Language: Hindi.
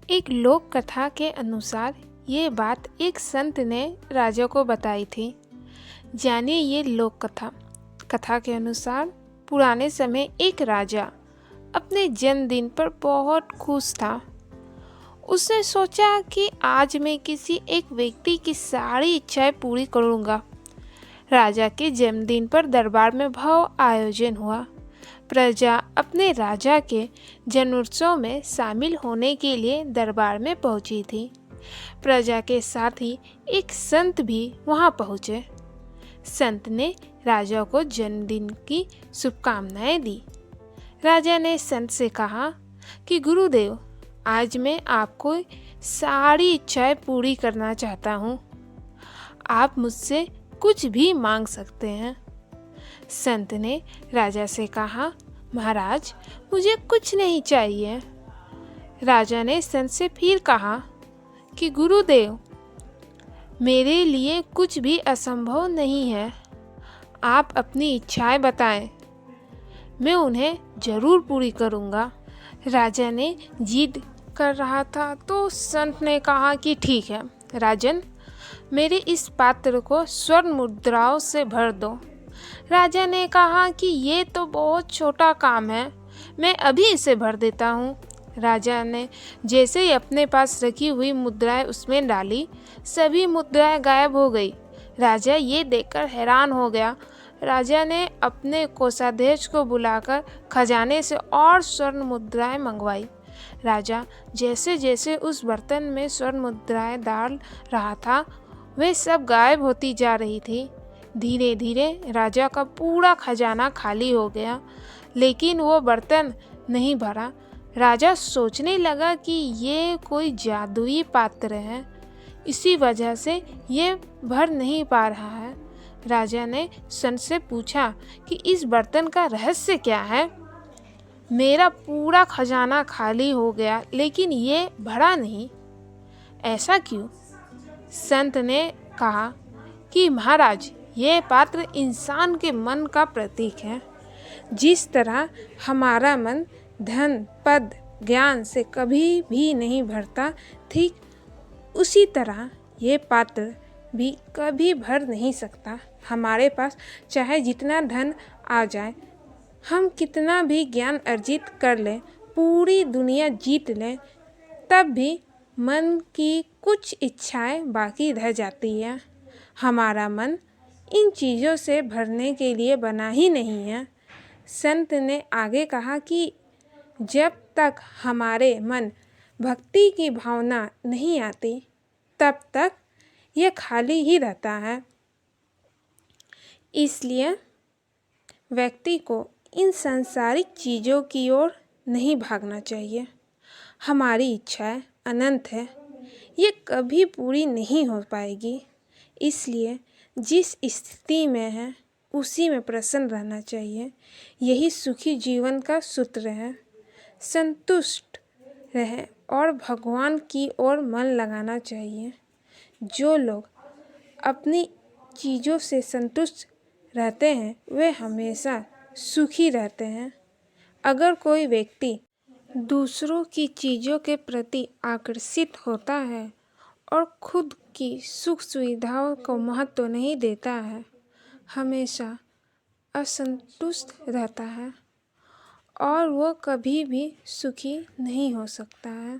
एक लोक कथा के अनुसार ये बात एक संत ने राजा को बताई थी। जानिए ये लोक कथा के अनुसार पुराने समय एक राजा अपने जन्मदिन पर बहुत खुश था। उसने सोचा कि आज मैं किसी एक व्यक्ति की सारी इच्छाएं पूरी करूंगा। राजा के जन्मदिन पर दरबार में भव्य आयोजन हुआ। प्रजा अपने राजा के जन्मोत्सव में शामिल होने के लिए दरबार में पहुंची थी। प्रजा के साथ ही एक संत भी वहां पहुंचे। संत ने राजा को जन्मदिन की शुभकामनाएं दी। राजा ने संत से कहा कि गुरुदेव, आज मैं आपको सारी इच्छाएं पूरी करना चाहता हूँ। आप मुझसे कुछ भी मांग सकते हैं। संत ने राजा से कहा, महाराज, मुझे कुछ नहीं चाहिए। राजा ने संत से फिर कहा कि गुरुदेव, मेरे लिए कुछ भी असंभव नहीं है। आप अपनी इच्छाएं बताएं, मैं उन्हें जरूर पूरी करूंगा। राजा ने जिद कर रहा था तो संत ने कहा कि ठीक है राजन, मेरे इस पात्र को स्वर्ण मुद्राओं से भर दो। राजा ने कहा कि ये तो बहुत छोटा काम है, मैं अभी इसे भर देता हूँ। राजा ने जैसे ही अपने पास रखी हुई मुद्राएं उसमें डाली, सभी मुद्राएं गायब हो गई। राजा ये देखकर हैरान हो गया। राजा ने अपने कोषाध्यक्ष को बुलाकर खजाने से और स्वर्ण मुद्राएं मंगवाई। राजा जैसे जैसे उस बर्तन में स्वर्ण मुद्राएं डाल रहा था, वे सब गायब होती जा रही थी। धीरे धीरे राजा का पूरा खजाना खाली हो गया, लेकिन वो बर्तन नहीं भरा। राजा सोचने लगा कि ये कोई जादुई पात्र है, इसी वजह से ये भर नहीं पा रहा है। राजा ने संत से पूछा कि इस बर्तन का रहस्य क्या है? मेरा पूरा खजाना खाली हो गया, लेकिन ये भरा नहीं, ऐसा क्यों? संत ने कहा कि महाराज, ये पात्र इंसान के मन का प्रतीक है। जिस तरह हमारा मन धन, पद, ज्ञान से कभी भी नहीं भरता, ठीक उसी तरह ये पात्र भी कभी भर नहीं सकता। हमारे पास चाहे जितना धन आ जाए, हम कितना भी ज्ञान अर्जित कर लें, पूरी दुनिया जीत लें, तब भी मन की कुछ इच्छाएं बाकी रह जाती हैं। हमारा मन इन चीज़ों से भरने के लिए बना ही नहीं है। संत ने आगे कहा कि जब तक हमारे मन भक्ति की भावना नहीं आती, तब तक यह खाली ही रहता है। इसलिए व्यक्ति को इन सांसारिक चीज़ों की ओर नहीं भागना चाहिए। हमारी इच्छाएं अनंत है, ये कभी पूरी नहीं हो पाएगी। इसलिए जिस स्थिति में है उसी में प्रसन्न रहना चाहिए। यही सुखी जीवन का सूत्र है। संतुष्ट रहें और भगवान की ओर मन लगाना चाहिए। जो लोग अपनी चीज़ों से संतुष्ट रहते हैं, वे हमेशा सुखी रहते हैं। अगर कोई व्यक्ति दूसरों की चीज़ों के प्रति आकर्षित होता है और खुद की सुख सुविधाओं को महत्व नहीं देता है, हमेशा असंतुष्ट रहता है और वो कभी भी सुखी नहीं हो सकता है।